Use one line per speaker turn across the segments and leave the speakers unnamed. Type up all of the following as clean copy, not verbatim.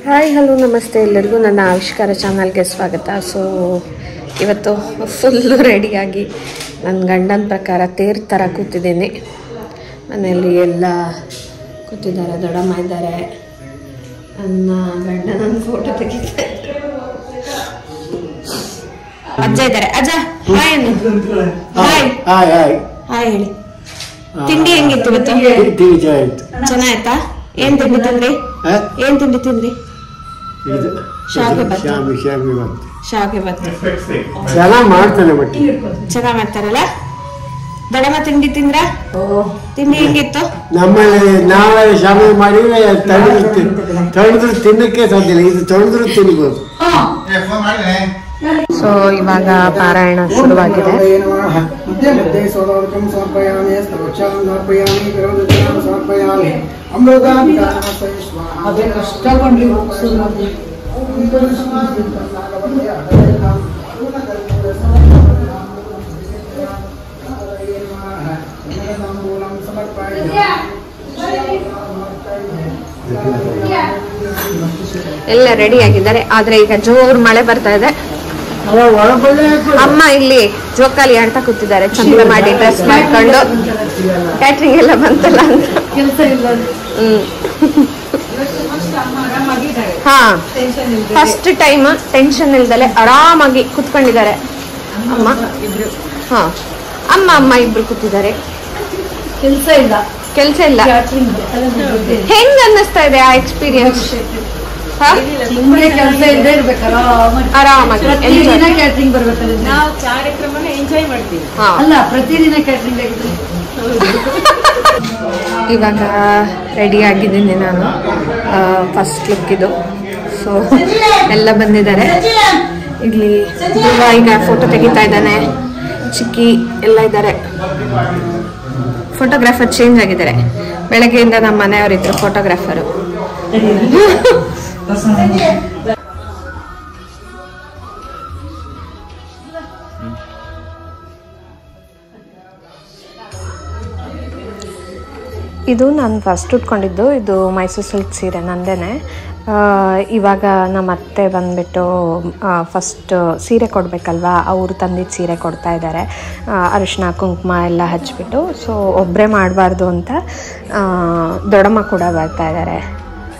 Hi hello ನಮಸ್ತೆ ಎಲ್ಲರಿಗೂ ನನ್ನ ಆವಿಷ್ಕಾರ ಚಾನಲ್ಗೆ ಸ್ವಾಗತ. ಸೊ ಇವತ್ತು ಫುಲ್ಲು ರೆಡಿಯಾಗಿ ನನ್ನ ಗಂಡನ ಪ್ರಕಾರ ತೇರ್ ಥರ ಕೂತಿದ್ದೀನಿ. ಮನೆಯಲ್ಲಿ ಎಲ್ಲ ಕೂತಿದ್ದಾರೆ, ದೊಡ್ಡಮ್ಮ ಇದ್ದಾರೆ, ನನ್ನ ಗಂಡ ನನ್ನ ಫೋಟೋ ತೆಗಿತಾರೆ, ಅಜ್ಜ ಇದ್ದಾರೆ. ಅಜ್ಜ ಹಾಯ್ ಅನ್ನು ಹಾಯ್ ಹಾಯ್ ಹೇಳಿ. ತಿಂಡಿ ಹೆಂಗಿತ್ತು ಇವತ್ತು? ಚೆನ್ನಾಯ್ತಾ? ಏನ್ ತಿಂಡಿ ತಿಂದ್ರಿ? ಏನ್ ತಿಂಡಿ ತಿಂದ್ರಿ? ಶಾವಿಗೆ ಬತ್ತು ಚೆನ್ನಾಗಿ ಮಾಡ್ತಾರಲ್ಲ. ದೊಡ್ಡಮ್ಮ ತಿಂಡಿ ತಿಂದ್ರ? ತಿಂಡಿ ಹೆಂಗಿತ್ತು?
ನಮ್ಮಲ್ಲಿ ನಾವೇ ಶಾವಿಗೆ ಮಾಡಿ ತೊಳೆದ್ರು ತಿನ್ನಕ್ಕೆ ಸಾಧ್ಯ ಇಲ್ಲ, ಇದು ತೊಳೆದ್ರು ತಿನ್ಬೋದು.
ಸೊ ಇವಾಗ ಪಾರಾಯಣ ಶುರುವಾಗಿದೆ. ಎಲ್ಲ ರೆಡಿ ಆಗಿದ್ದಾರೆ. ಆದ್ರೆ ಈಗ ಜೋರು ಮಳೆ ಬರ್ತಾ ಇದೆ. ಅಮ್ಮ ಇಲ್ಲಿ ಜೋಕಾಲಿ ಆಡ್ತಾ ಕೂತಿದ್ದಾರೆ, ಚಂದ ಮಾಡಿ ಡ್ರೆಸ್ ಮಾಡ್ಕೊಂಡು. ಕ್ಯಾಟ್ರಿಂಗ್ ಎಲ್ಲ ಬಂತಲ್ಲ ಅಂತ. ಹಾ, ಫಸ್ಟ್ ಟೈಮ್ ಟೆನ್ಷನ್ ಇಲ್ದಲೆ ಆರಾಮಾಗಿ ಕುತ್ಕೊಂಡಿದ್ದಾರೆ ಅಮ್ಮ. ಹಾ, ಅಮ್ಮ ಇಬ್ರು ಕೂತಿದ್ದಾರೆ. ಕೆಲ್ಸ ಇಲ್ಲ. ಹೆಂಗ್ ಅನ್ನಿಸ್ತಾ ಇದೆ ಆ ಎಕ್ಸ್ಪೀರಿಯನ್ಸ್?
ಕೆಲಸ ಇಲ್ಲದೆ ಇರ್ಬೇಕಲ್ಲ,
ಆರಾಮಾಗಿ
ಕ್ಯಾಟ್ರಿಂಗ್ ಬರ್ಬೇಕಲ್ಲ. ನಾವು ಕಾರ್ಯಕ್ರಮನ ಎಂಜಾಯ್ ಮಾಡ್ತೀವಿ ಅಲ್ಲ, ಪ್ರತಿದಿನ ಕ್ಯಾಟ್ರಿಂಗ್ ಆಗಿದ್ರೆ.
ಇವಾಗ ರೆಡಿ ಆಗಿದ್ದೀನಿ ನಾನು, ಫಸ್ಟ್ ಲುಕ್ ಇದು. ಸೊ ಎಲ್ಲ ಬಂದಿದ್ದಾರೆ. ಇಲ್ಲಿ ಈಗ ಫೋಟೋ ತೆಗಿತಾ ಇದ್ದಾನೆ, ಚಿಕ್ಕಿ ಎಲ್ಲ ಇದ್ದಾರೆ. ಫೋಟೋಗ್ರಾಫರ್ ಚೇಂಜ್ ಆಗಿದ್ದಾರೆ. ಬೆಳಗ್ಗೆಯಿಂದ ನಮ್ಮ ಮನೆಯವರಿದ್ರು ಫೋಟೋಗ್ರಾಫರು. ಇದು ನಾನು ಫಸ್ಟ್ ಉಟ್ಕೊಂಡಿದ್ದು, ಇದು ಮೈಸೂರು ಸಿಲ್ಕ್ ಸೀರೆ ನಂದೇನೆ. ಇವಾಗ ನಮ್ಮ ಅತ್ತೆ ಬಂದುಬಿಟ್ಟು ಫಸ್ಟ್ ಸೀರೆ ಕೊಡಬೇಕಲ್ವಾ, ಅವರು ತಂದಿದ್ದು ಸೀರೆ ಕೊಡ್ತಾ ಇದ್ದಾರೆ. ಅರಿಶಿನ ಕುಂಕುಮ ಎಲ್ಲ ಹಚ್ಬಿಟ್ಟು. ಸೊ ಒಬ್ಬರೇ ಮಾಡಬಾರ್ದು ಅಂತ ದೊಡ್ಡಮ್ಮ ಕೂಡ ಬರ್ತಾ ಇದ್ದಾರೆ.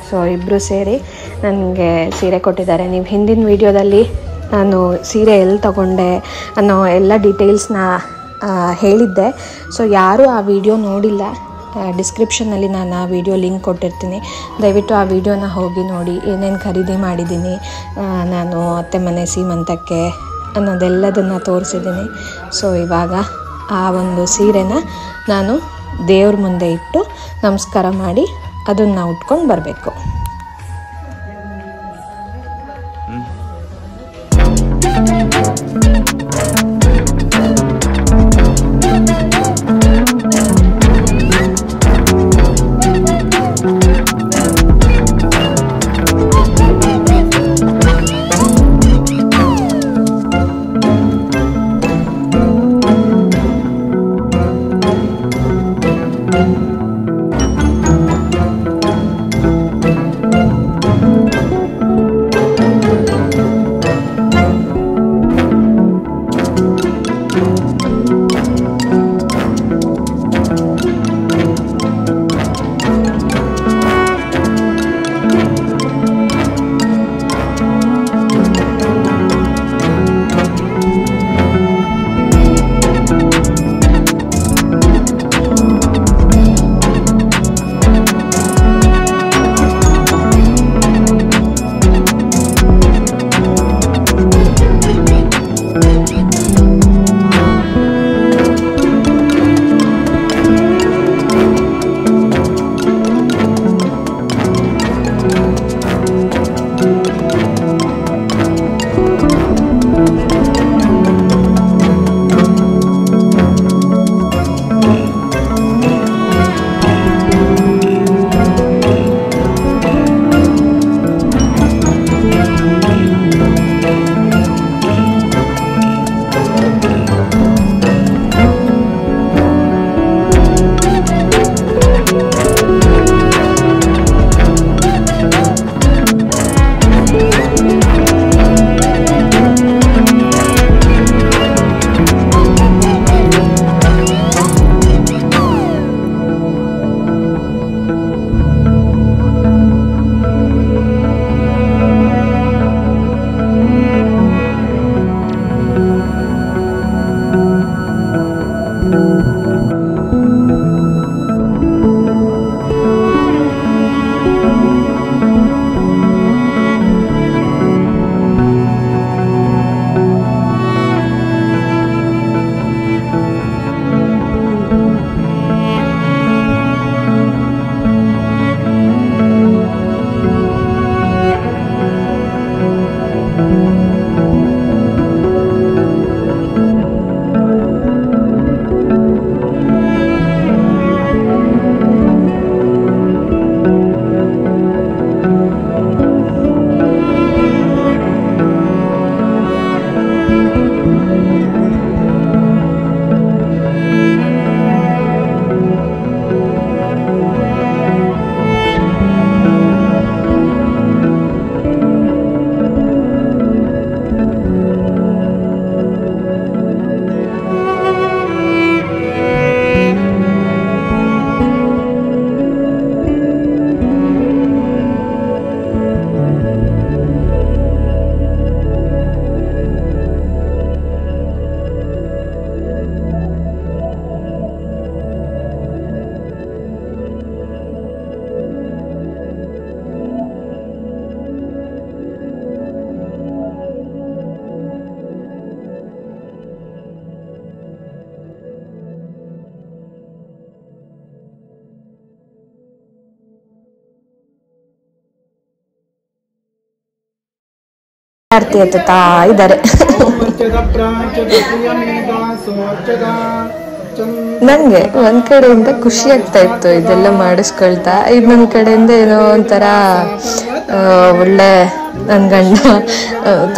ಸೊ ಇಬ್ಬರು ಸೇರಿ ನನಗೆ ಸೀರೆ ಕೊಟ್ಟಿದ್ದಾರೆ. ನೀವು ಹಿಂದಿನ ವಿಡಿಯೋದಲ್ಲಿ ನಾನು ಸೀರೆ ಎಲ್ಲಿ ತಗೊಂಡೆ ಅನ್ನೋ ಎಲ್ಲ ಡೀಟೇಲ್ಸ್ನ ಹೇಳಿದ್ದೆ. ಸೊ ಯಾರೂ ಆ ವಿಡಿಯೋ ನೋಡಿಲ್ಲ, ಡಿಸ್ಕ್ರಿಪ್ಷನ್ನಲ್ಲಿ ನಾನು ಆ ವಿಡಿಯೋ ಲಿಂಕ್ ಕೊಟ್ಟಿರ್ತೀನಿ. ದಯವಿಟ್ಟು ಆ ವಿಡಿಯೋನ ಹೋಗಿ ನೋಡಿ. ಏನೇನು ಖರೀದಿ ಮಾಡಿದ್ದೀನಿ ನಾನು ಅತ್ತೆ ಮನೆ ಸೀಮಂತಕ್ಕೆ ಅನ್ನೋದೆಲ್ಲದನ್ನು ತೋರಿಸಿದ್ದೀನಿ. ಸೊ ಇವಾಗ ಆ ಒಂದು ಸೀರೆನ ನಾನು ದೇವ್ರ ಮುಂದೆ ಇಟ್ಟು ನಮಸ್ಕಾರ ಮಾಡಿ ಅದನ್ನು ಉಟ್ಕೊಂಡು ಬರಬೇಕು. ಆರತಿ ಎತ್ತುತ್ತಾ ಇದ್ದಾರೆ. ನಂಗೆ ಒಂದ್ ಕಡೆಯಿಂದ ಖುಷಿ ಆಗ್ತಾ ಇತ್ತು ಇದೆಲ್ಲ ಮಾಡಿಸ್ಕೊಳ್ತಾ, ಇನ್ನೊಂದ್ ಕಡೆಯಿಂದ ಏನೋ ಒಂಥರ ಒಳ್ಳೆ ನನ್ ಗಂಡ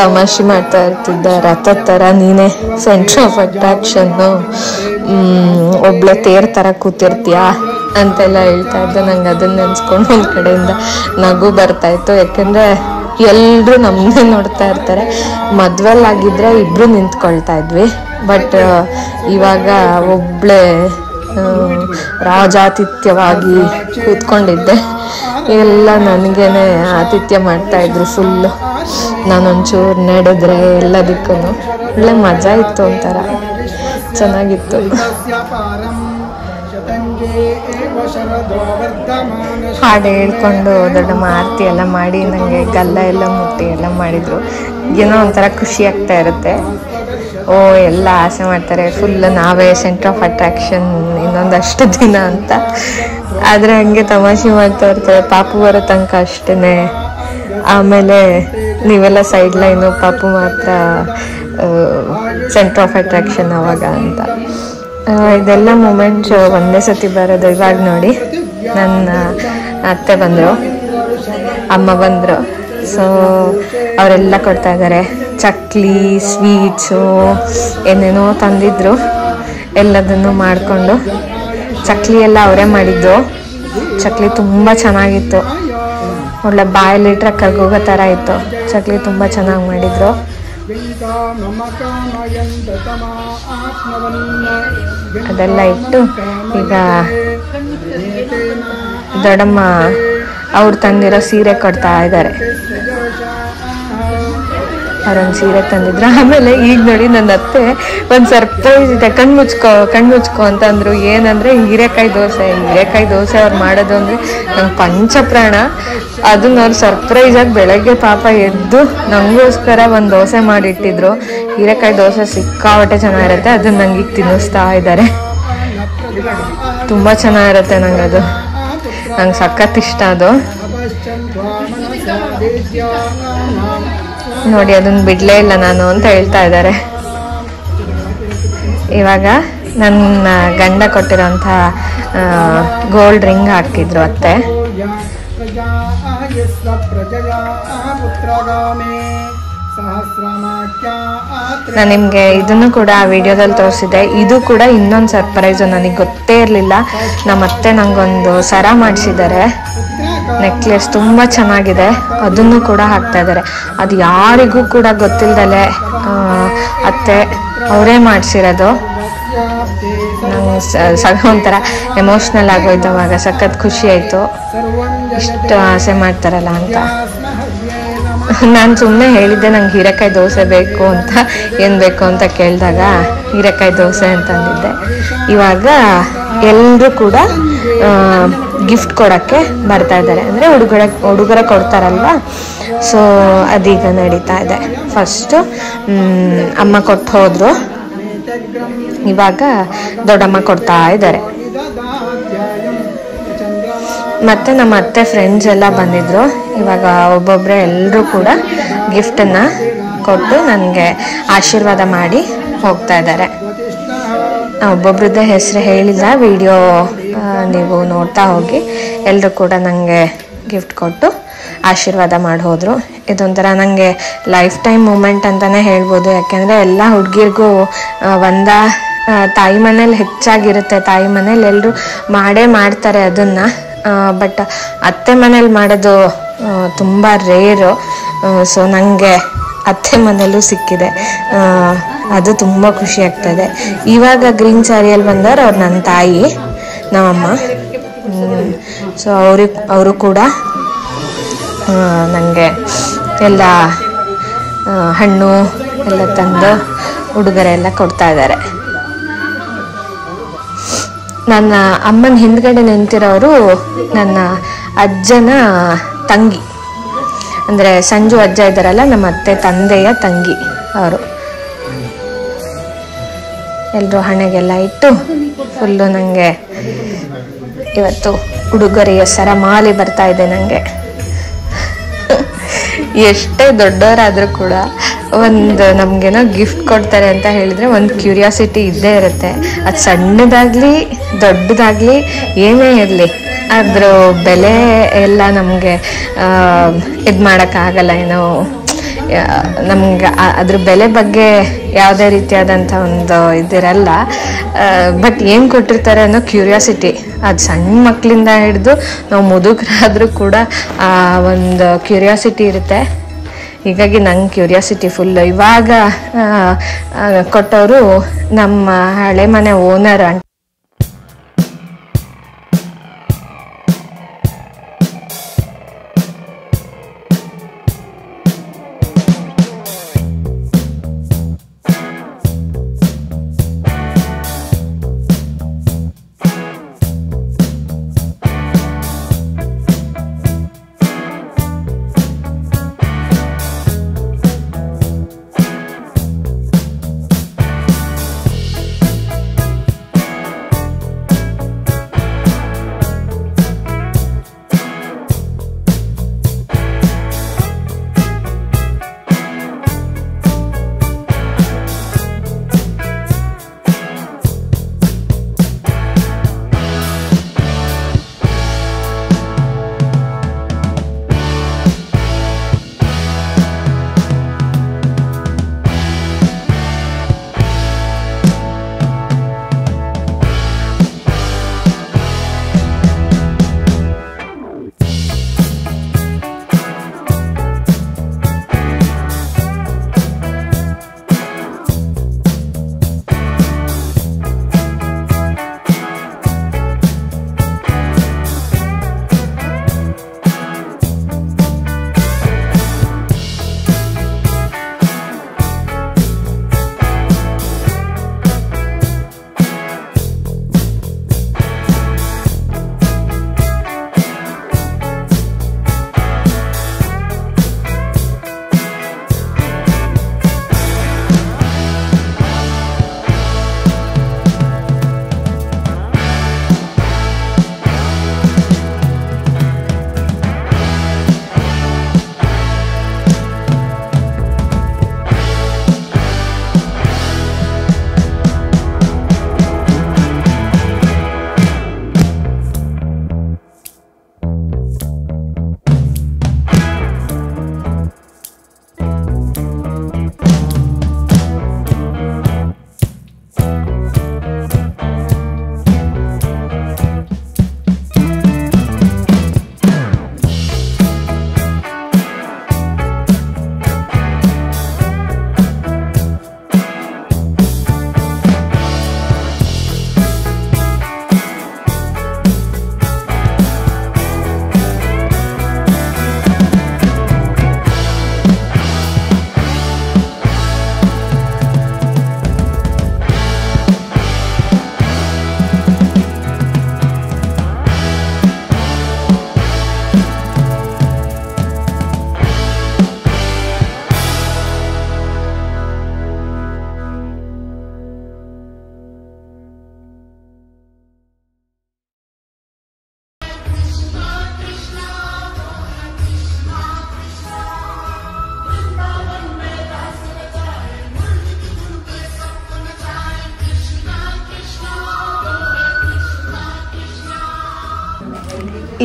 ತಮಾಷೆ ಮಾಡ್ತಾ ಇರ್ತಿದ್ದ, ರಥದ ತರ ನೀನೆ ಸೆಂಟರ್ ಆಫ್ ಅಟ್ರಾಕ್ಷನ್ನು, ಒಬ್ಳೆ ತೇರ್ ತರ ಕೂತಿರ್ತೀಯಾ ಅಂತೆಲ್ಲ ಹೇಳ್ತಾ ಇದ್ದೆ. ನಂಗೆ ಅದನ್ನ ನೆನ್ಸ್ಕೊಂಡು ಒಂದ್ ಕಡೆಯಿಂದ ನಗು ಬರ್ತಾ ಇತ್ತು. ಯಾಕಂದ್ರೆ ಎಲ್ರು ನಮ್ಮನ್ನೇ ನೋಡ್ತಾ ಇರ್ತಾರೆ. ಮದ್ವೆಲ್ಲಾಗಿದ್ರೆ ಇಬ್ರು ನಿಂತ್ಕೊಳ್ತಾ ಇದ್ವಿ, ಬಟ್ ಇವಾಗ ಒಬ್ಳೆ ರಾಜಾತಿಥ್ಯವಾಗಿ ಕೂತ್ಕೊಂಡಿದ್ದೆ. ಎಲ್ಲ ನನಗೇನೆ ಆತಿಥ್ಯ ಮಾಡ್ತಾ ಇದ್ರು ಫುಲ್ಲು. ನಾನೊಂಚೂರು ನಡೆದ್ರೆ ಎಲ್ಲದಕ್ಕೂ ಒಳ್ಳೆ ಮಜಾ ಇತ್ತು, ಒಂಥರ ಚೆನ್ನಾಗಿತ್ತು. ಹಾಡು ಹೇಳ್ಕೊಂಡು ದೊಡ್ಡಮ್ಮ ಆರತಿ ಎಲ್ಲ ಮಾಡಿ ನನಗೆ ಗಲ್ಲ ಎಲ್ಲ ಮುಟ್ಟಿ ಎಲ್ಲ ಮಾಡಿದ್ರು. ಏನೋ ಒಂಥರ ಖುಷಿ ಆಗ್ತಾ ಇರುತ್ತೆ. ಓ ಎಲ್ಲ ಆಸೆ ಮಾಡ್ತಾರೆ ಫುಲ್ ನಾವೇ ಸೆಂಟರ್ ಆಫ್ ಅಟ್ರಾಕ್ಷನ್ ಇನ್ನೊಂದಷ್ಟು ದಿನ ಅಂತ. ಆದರೆ ಹಂಗೆ ತಮಾಷೆ ಮಾಡ್ತಾ ಇರ್ತಾರೆ. ಪಾಪು ಬರೋ ತನಕ ಅಷ್ಟೇ, ಆಮೇಲೆ ನೀವೆಲ್ಲ ಸೈಡ್ ಲೈನು, ಪಾಪು ಮಾತ್ರ ಸೆಂಟರ್ ಆಫ್ ಅಟ್ರಾಕ್ಷನ್ ಅವಾಗ ಅಂತ. ಇದೆಲ್ಲ ಮೂಮೆಂಟ್ಸ್ ಒಂದೇ ಸತಿ ಬರೋದು. ಇವಾಗ ನೋಡಿ ನನ್ನ ಅತ್ತೆ ಬಂದರು, ಅಮ್ಮ ಬಂದರು. ಸೊ ಅವರೆಲ್ಲ ಕೊಡ್ತಾ ಇದ್ದಾರೆ ಚಕ್ಲಿ, ಸ್ವೀಟ್ಸು, ಏನೇನೋ ತಂದಿದ್ರು. ಎಲ್ಲದನ್ನು ಮಾಡಿಕೊಂಡು, ಚಕ್ಲಿ ಎಲ್ಲ ಅವರೇ ಮಾಡಿದ್ದು. ಚಕ್ಲಿ ತುಂಬ ಚೆನ್ನಾಗಿತ್ತು, ಒಳ್ಳೆ ಬಾಯಲ್ಲಿಟ್ರೆ ಕರ್ಗೋಗೋ ಥರ ಇತ್ತು. ಚಕ್ಲಿ ತುಂಬ ಚೆನ್ನಾಗಿ ಮಾಡಿದರು. ಅದೆಲ್ಲ ಇಟ್ಟು ಈಗ ದೊಡ್ಡಮ್ಮ ಅವ್ರು ತಂದಿರೋ ಸೀರೆ ಕೊಡ್ತಾ ಇದ್ದಾರೆ. ಅವರೊಂದು ಸೀರೆ ತಂದಿದ್ರು. ಆಮೇಲೆ ಈಗ ನೋಡಿ ನನ್ನ ಅತ್ತೆ ಒಂದು ಸರ್ಪ್ರೈಸ್ ಇದೆ, ಕಣ್ಮುಚ್ಕೋ ಅಂತಂದ್ರು. ಏನಂದ್ರೆ ಹೀರೆಕಾಯಿ ದೋಸೆ ಅವ್ರು ಮಾಡೋದು ಅಂದ್ರೆ ನಂಗೆ ಪಂಚಪ್ರಾಣ. ಅದನ್ನ ಅವ್ರು ಸರ್ಪ್ರೈಸಾಗಿ ಬೆಳಗ್ಗೆ ಪಾಪ ಎದ್ದು ನಂಗೋಸ್ಕರ ಒಂದು ದೋಸೆ ಮಾಡಿಟ್ಟಿದ್ರು. ಹೀರೆಕಾಯಿ ದೋಸೆ ಸಿಕ್ಕಾಪಟ್ಟೆ ಚೆನ್ನಾಗಿರುತ್ತೆ. ಅದನ್ನ ನಂಗೆ ಈಗ ತಿನ್ನಿಸ್ತಾ ಇದ್ದಾರೆ. ತುಂಬ ಚೆನ್ನಾಗಿರುತ್ತೆ ನಂಗೆ ಸಖತ್ ಇಷ್ಟ ಅದು. ನೋಡಿ ಅದನ್ನ ಬಿಡ್ಲೇ ಇಲ್ಲ ನಾನು ಅಂತ ಹೇಳ್ತಾ ಇದ್ದಾರೆ. ಇವಾಗ ನನ್ನ ಗಂಡ ಕೊಟ್ಟಿರೋಂಥ ಗೋಲ್ಡ್ ರಿಂಗ್ ಹಾಕಿದ್ರು ಅತ್ತೆ. ನಾನು ನಿಮಗೆ ಇದನ್ನು ಕೂಡ ವಿಡಿಯೋದಲ್ಲಿ ತೋರಿಸಿದ್ದೆ. ಇದು ಕೂಡ ಇನ್ನೊಂದು ಸರ್ಪ್ರೈಸು, ನನಗೆ ಗೊತ್ತೇ ಇರಲಿಲ್ಲ. ನಮ್ಮ ಅತ್ತೆ ನಂಗೊಂದು ಸರ ಮಾಡಿಸಿದ್ದಾರೆ, ನೆಕ್ಲೆಸ್ ತುಂಬ ಚೆನ್ನಾಗಿದೆ. ಅದನ್ನು ಕೂಡ ಹಾಕ್ತಾ ಇದ್ದಾರೆ. ಅದು ಯಾರಿಗೂ ಕೂಡ ಗೊತ್ತಿಲ್ಲದಲೆ ಅತ್ತೆ ಅವರೇ ಮಾಡಿಸಿರೋದು. ನಂಗೆ ಒಂಥರ ಎಮೋಷ್ನಲ್ ಆಗೋಯ್ತು ಅವಾಗ. ಸಖತ್ ಖುಷಿ ಆಯಿತು, ಇಷ್ಟು ಆಸೆ ಮಾಡ್ತಾರಲ್ಲ ಅಂತ. ನಾನು ಸುಮ್ಮನೆ ಹೇಳಿದ್ದೆ ನಂಗೆ ಹೀರೆಕಾಯಿ ದೋಸೆ ಬೇಕು ಅಂತ. ಏನು ಬೇಕು ಅಂತ ಕೇಳಿದಾಗ ಹೀರೆಕಾಯಿ ದೋಸೆ ಅಂತಂದಿದ್ದೆ. ಇವಾಗ ಎಲ್ಲರೂ ಕೂಡ ಗಿಫ್ಟ್ ಕೊಡೋಕ್ಕೆ ಬರ್ತಾ ಇದ್ದಾರೆ. ಅಂದರೆ ಉಡುಗೊರೆ ಕೊಡ್ತಾರಲ್ವ, ಸೊ ಅದೀಗ ನಡೀತಾ ಇದೆ. ಫಸ್ಟು ಅಮ್ಮ ಕೊಟ್ಟು ಹೋದರು, ಇವಾಗ ದೊಡ್ಡಮ್ಮ ಕೊಡ್ತಾ ಇದ್ದಾರೆ. ಮತ್ತು ನಮ್ಮ ಅತ್ತೆ ಫ್ರೆಂಡ್ಸ್ ಎಲ್ಲ ಬಂದಿದ್ರು. ಇವಾಗ ಒಬ್ಬೊಬ್ಬರೇ ಎಲ್ಲರೂ ಕೂಡ ಗಿಫ್ಟನ್ನು ಕೊಟ್ಟು ನನಗೆ ಆಶೀರ್ವಾದ ಮಾಡಿ ಹೋಗ್ತಾ ಇದ್ದಾರೆ. ಒಬ್ಬೊಬ್ರದ್ದೇ ಹೆಸರು ಹೇಳಿಲ್ಲ, ವಿಡಿಯೋ ನೀವು ನೋಡ್ತಾ ಹೋಗಿ. ಎಲ್ಲರೂ ಕೂಡ ನನಗೆ ಗಿಫ್ಟ್ ಕೊಟ್ಟು ಆಶೀರ್ವಾದ ಮಾಡಿ ಹೋದರು. ಇದೊಂಥರ ನನಗೆ ಲೈಫ್ ಟೈಮ್ ಮೂಮೆಂಟ್ ಅಂತಲೇ ಹೇಳ್ಬೋದು. ಯಾಕೆಂದರೆ ಎಲ್ಲ ಹುಡುಗಿರಿಗೂ ತಾಯಿ ಮನೇಲಿ ಹೆಚ್ಚಾಗಿರುತ್ತೆ. ತಾಯಿ ಮನೇಲಿ ಎಲ್ಲರೂ ಮಾಡ್ತಾರೆ ಅದನ್ನು. ಬಟ್ ಅತ್ತೆ ಮನೇಲಿ ಮಾಡೋದು ತುಂಬ ರೇರು. ಸೊ ನನಗೆ ಅತ್ತೆ ಮನೇಲೂ ಸಿಕ್ಕಿದೆ, ಅದು ತುಂಬ ಖುಷಿ ಆಗ್ತಾಯಿದೆ. ಇವಾಗ ಗ್ರೀನ್ ಸ್ಯಾರಿಯಲ್ಲಿ ಬಂದವರು ಅವ್ರು ನನ್ನ ತಾಯಿ, ನಮ್ಮಮ್ಮ. ಸೊ ಅವರು ಕೂಡ ನನಗೆ ಎಲ್ಲ ಹಣ್ಣು ಎಲ್ಲ ತಂದು ಉಡುಗೊರೆ ಎಲ್ಲ ಕೊಡ್ತಾ ಇದ್ದಾರೆ. ನನ್ನ ಅಮ್ಮನ ಹಿಂದ್ಗಡೆ ನಿಂತಿರೋರು ನನ್ನ ಅಜ್ಜನ ತಂಗಿ, ಅಂದರೆ ಸಂಜು ಅಜ್ಜ ಇದ್ದಾರಲ್ಲ, ನಮ್ಮ ಅತ್ತೆ ತಂದೆಯ ತಂಗಿ ಅವರು. ಎಲ್ಲರೂ ಹಣೆಗೆಲ್ಲ ಇಟ್ಟು ಫುಲ್ಲು ನನಗೆ ಇವತ್ತು ಉಡುಗೊರೆಯ ಸರಮಾಲೆ ಬರ್ತಾ ಇದೆ ನನಗೆ. ಎಷ್ಟೇ ದೊಡ್ಡವರಾದರೂ ಕೂಡ ಒಂದು ನಮಗೇನೋ ಗಿಫ್ಟ್ ಕೊಡ್ತಾರೆ ಅಂತ ಹೇಳಿದರೆ ಒಂದು ಕ್ಯೂರಿಯಾಸಿಟಿ ಇದ್ದೇ ಇರುತ್ತೆ. ಅದು ಸಣ್ಣದಾಗಲಿ ದೊಡ್ಡದಾಗಲಿ ಏನೇ ಇರಲಿ ಅದ್ರ ಬೆಲೆ ಎಲ್ಲ ನಮಗೆ ಇದು ಮಾಡೋಕ್ಕಾಗಲ್ಲ. ಏನೋ ನಮ್ಗೆ ಅದ್ರ ಬೆಲೆ ಬಗ್ಗೆ ಯಾವುದೇ ರೀತಿಯಾದಂಥ ಒಂದು ಇದಿರಲ್ಲ. ಬಟ್ ಏನು ಕೊಟ್ಟಿರ್ತಾರೆ ಅನ್ನೋ ಕ್ಯೂರಿಯಾಸಿಟಿ, ಅದು ಸಣ್ಣ ಮಕ್ಕಳಿಂದ ಹಿಡಿದು ನಾವು ಮುದುಕರಾದರೂ ಕೂಡ ಆ ಒಂದು ಕ್ಯೂರಿಯಾಸಿಟಿ ಇರುತ್ತೆ. ಹೀಗಾಗಿ ನಂಗೆ ಕ್ಯೂರಿಯಾಸಿಟಿ ಫುಲ್ಲು. ಇವಾಗ ಕೊಟ್ಟವರು ನಮ್ಮ ಹಳೆ ಮನೆ ಓನರ್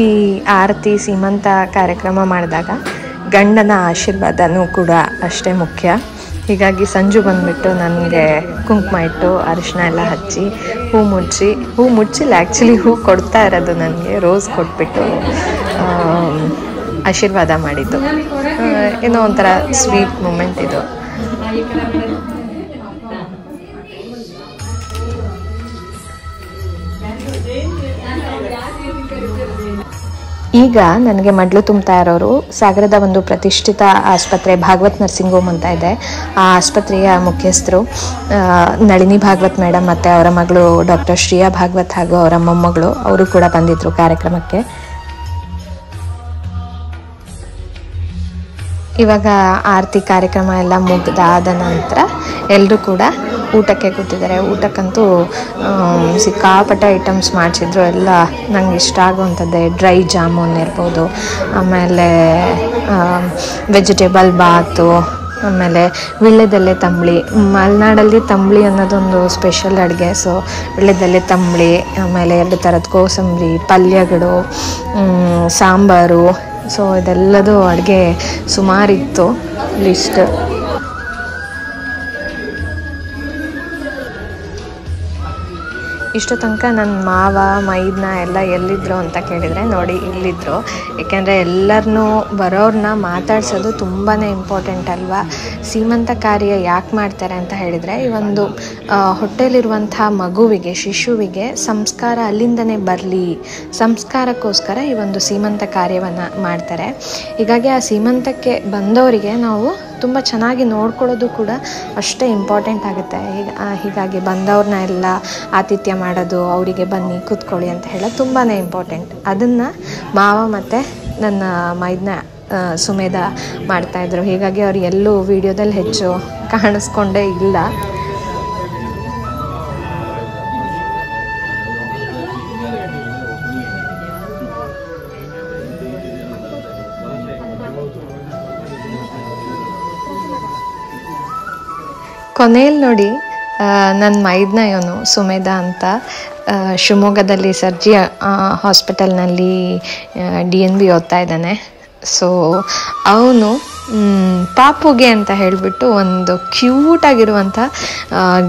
ಈ ಆರತಿ ಸೀಮಂತ ಕಾರ್ಯಕ್ರಮ ಮಾಡಿದಾಗ ಗಂಡನ ಆಶೀರ್ವಾದನೂ ಕೂಡ ಅಷ್ಟೇ ಮುಖ್ಯ. ಹೀಗಾಗಿ ಸಂಜು ಬಂದುಬಿಟ್ಟು ನನಗೆ ಕುಂಕುಮ ಇಟ್ಟು ಅರಿಶಿನ ಎಲ್ಲ ಹಚ್ಚಿ ಹೂ ಮುಚ್ಚಿಲ್ಲ, ಆ್ಯಕ್ಚುಲಿ ಹೂ ಕೊಡ್ತಾ ಇರೋದು ನನಗೆ ರೋಸ್ ಕೊಟ್ಬಿಟ್ಟು ಆಶೀರ್ವಾದ ಮಾಡಿದ್ದು. ಏನೋ ಒಂಥರ ಸ್ವೀಟ್ ಮೂಮೆಂಟ್ ಇದು. ಈಗ ನನಗೆ ಮಡ್ಲು ತುಂಬ್ತಾ ಇರೋರು ಸಾಗರದ ಒಂದು ಪ್ರತಿಷ್ಠಿತ ಆಸ್ಪತ್ರೆ ಭಾಗವತ್ ನರ್ಸಿಂಗ್ ಹೋಮ್ ಅಂತ ಇದೆ. ಆ ಆಸ್ಪತ್ರೆಯ ಮುಖ್ಯಸ್ಥರು ನಳಿನಿ ಭಾಗವತ್ ಮೇಡಮ್ ಮತ್ತು ಅವರ ಮಗಳು ಡಾಕ್ಟರ್ ಶ್ರೀಯಾ ಭಾಗವತ್ ಹಾಗೂ ಅವರ ಮೊಮ್ಮಗಳು ಅವರು ಕೂಡ ಬಂದಿದ್ದರು ಕಾರ್ಯಕ್ರಮಕ್ಕೆ. ಇವಾಗ ಆರತಿ ಕಾರ್ಯಕ್ರಮ ಎಲ್ಲ ಮುಗ್ದಾದ ನಂತರ ಎಲ್ಲರೂ ಕೂಡ ಊಟಕ್ಕೆ ಕೂತಿದ್ದಾರೆ. ಊಟಕ್ಕಂತೂ ಸಿಕ್ಕಾಪಟ್ಟೆ ಐಟಮ್ಸ್ ಮಾಡಿಸಿದ್ರು. ಎಲ್ಲ ನಂಗೆ ಇಷ್ಟ ಆಗುವಂಥದ್ದೇ. ಡ್ರೈ ಜಾಮೂನ್ ಇರ್ಬೋದು, ಆಮೇಲೆ ವೆಜಿಟೇಬಲ್ ಬಾತು, ಆಮೇಲೆ ವೀಳ್ಯದೆಲೆ ತಂಬಳಿ. ಮಲೆನಾಡಲ್ಲಿ ತಂಬಳಿ ಅನ್ನೋದೊಂದು ಸ್ಪೆಷಲ್ ಅಡುಗೆ. ಸೊ ವೀಳ್ಯದೆಲೆ ತಂಬಳಿ, ಆಮೇಲೆ 2 ಥರದ ಕೋಸಂಬರಿ, ಪಲ್ಯಗಳು, ಸಾಂಬಾರು. ಸೊ ಇದೆಲ್ಲದು ಅಡುಗೆ ಸುಮಾರಿತ್ತು ಲಿಸ್ಟ್. ಇಷ್ಟು ತನಕ ನನ್ನ ಮಾವ ಮೈದ್ನ ಎಲ್ಲ ಎಲ್ಲಿದ್ದರು ಅಂತ ಕೇಳಿದರೆ ನೋಡಿ ಇಲ್ಲಿದ್ದರು. ಏಕೆಂದರೆ ಎಲ್ಲರನ್ನೂ ಬರೋರನ್ನ ಮಾತಾಡ್ಸೋದು ತುಂಬಾ ಇಂಪಾರ್ಟೆಂಟ್ ಅಲ್ವಾ. ಸೀಮಂತ ಕಾರ್ಯ ಯಾಕೆ ಮಾಡ್ತಾರೆ ಅಂತ ಹೇಳಿದರೆ, ಈ ಒಂದು ಹೊಟ್ಟೆಲಿರುವಂಥ ಮಗುವಿಗೆ, ಶಿಶುವಿಗೆ ಸಂಸ್ಕಾರ ಅಲ್ಲಿಂದನೇ ಬರಲಿ, ಸಂಸ್ಕಾರಕ್ಕೋಸ್ಕರ ಈ ಒಂದು ಸೀಮಂತ ಕಾರ್ಯವನ್ನು ಮಾಡ್ತಾರೆ. ಹೀಗಾಗಿ ಆ ಸೀಮಂತಕ್ಕೆ ಬಂದವರಿಗೆ ನಾವು ತುಂಬ ಚೆನ್ನಾಗಿ ನೋಡ್ಕೊಳ್ಳೋದು ಕೂಡ ಅಷ್ಟೇ ಇಂಪಾರ್ಟೆಂಟ್ ಆಗುತ್ತೆ. ಹೀಗಾಗಿ ಬಂದವ್ರನ್ನ ಎಲ್ಲ ಆತಿಥ್ಯ ಮಾಡೋದು, ಅವರಿಗೆ ಬನ್ನಿ ಕೂತ್ಕೊಳ್ಳಿ ಅಂತ ಹೇಳೋದು ತುಂಬಾ ಇಂಪಾರ್ಟೆಂಟ್. ಅದನ್ನು ಮಾವ ಮತ್ತು ನನ್ನ ಮೈದ್ನ ಸುಮೇಧ ಮಾಡ್ತಾಯಿದ್ರು. ಹೀಗಾಗಿ ಅವ್ರು ಎಲ್ಲೂ ವಿಡಿಯೋದಲ್ಲಿ ಹೆಚ್ಚು ಕಾಣಿಸ್ಕೊಂಡೇ ಇಲ್ಲ. ಕೊನೆಯಲ್ಲಿ ನೋಡಿ ನನ್ನ ಮೈದ್ನ ಇವನು ಸುಮೇಧ ಅಂತ ಶಿವಮೊಗ್ಗದಲ್ಲಿ ಸರ್ಜಿ ಹಾಸ್ಪಿಟಲ್ನಲ್ಲಿ DNB ಓದ್ತಾ ಇದ್ದಾನೆ. ಸೊ ಅವನು ಪಾಪುಗೆ ಅಂತ ಹೇಳಿಬಿಟ್ಟು ಒಂದು ಕ್ಯೂಟಾಗಿರುವಂಥ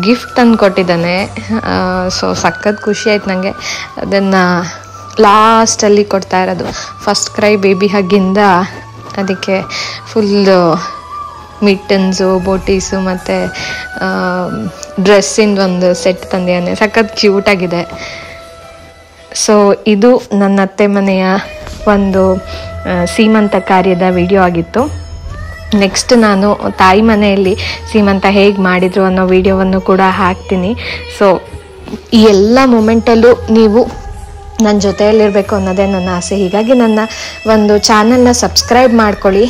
ಗಿಫ್ಟ್ ತಂದು ಕೊಟ್ಟಿದ್ದಾನೆ. ಸೊ ಸಖತ್ ಖುಷಿ ಆಯ್ತು ನನಗೆ. ಅದನ್ನು ಲಾಸ್ಟಲ್ಲಿ ಕೊಡ್ತಾ ಇರೋದು. ಫಸ್ಟ್ ಕ್ರೈ ಬೇಬಿ ಹಗ್ಗಿಂದ ಅದಕ್ಕೆ ಫುಲ್ಲು ಮಿಟ್ಟನ್ಸು, ಬೋಟೀಸು ಮತ್ತು ಡ್ರೆಸ್ಸಿಂದ ಒಂದು ಸೆಟ್ ತಂದಿದ್ದಾನೆ. ಸಖತ್ ಕ್ಯೂಟಾಗಿದೆ. ಸೊ ಇದು ನನ್ನ ಅತ್ತೆ ಮನೆಯ ಒಂದು ಸೀಮಂತ ಕಾರ್ಯದ ವಿಡಿಯೋ ಆಗಿತ್ತು. ನೆಕ್ಸ್ಟ್ ನಾನು ತಾಯಿ ಮನೆಯಲ್ಲಿ ಸೀಮಂತ ಹೇಗೆ ಮಾಡಿದರು ಅನ್ನೋ ವಿಡಿಯೋವನ್ನು ಕೂಡ ಹಾಕ್ತೀನಿ. ಸೊ ಈ ಎಲ್ಲ ಮೂಮೆಂಟಲ್ಲೂ ನೀವು ನನ್ನ ಜೊತೆಯಲ್ಲಿರಬೇಕು ಅನ್ನೋದೇ ನನ್ನ ಆಸೆ. ಹೀಗಾಗಿ ನನ್ನ ಒಂದು ಚಾನಲ್ನ ಸಬ್ಸ್ಕ್ರೈಬ್ ಮಾಡ್ಕೊಳ್ಳಿ.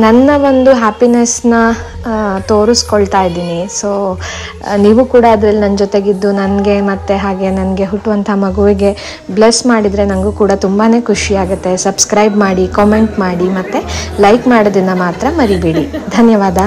ನನ್ನ ಒಂದು ಹ್ಯಾಪಿನೆಸ್ನ ತೋರಿಸ್ಕೊಳ್ತಾ ಇದ್ದೀನಿ. ಸೊ ನೀವು ಕೂಡ ಅದರಲ್ಲಿ ನನ್ನ ಜೊತೆಗಿದ್ದು ನನಗೆ ಮತ್ತು ಹಾಗೆ ನನಗೆ ಹುಟ್ಟುವಂಥ ಮಗುವಿಗೆ ಬ್ಲೆಸ್ ಮಾಡಿದರೆ ನನಗೂ ಕೂಡ ತುಂಬಾ ಖುಷಿಯಾಗುತ್ತೆ. ಸಬ್ಸ್ಕ್ರೈಬ್ ಮಾಡಿ, ಕಾಮೆಂಟ್ ಮಾಡಿ ಮತ್ತು ಲೈಕ್ ಮಾಡೋದನ್ನು ಮಾತ್ರ ಮರಿಬೇಡಿ. ಧನ್ಯವಾದ.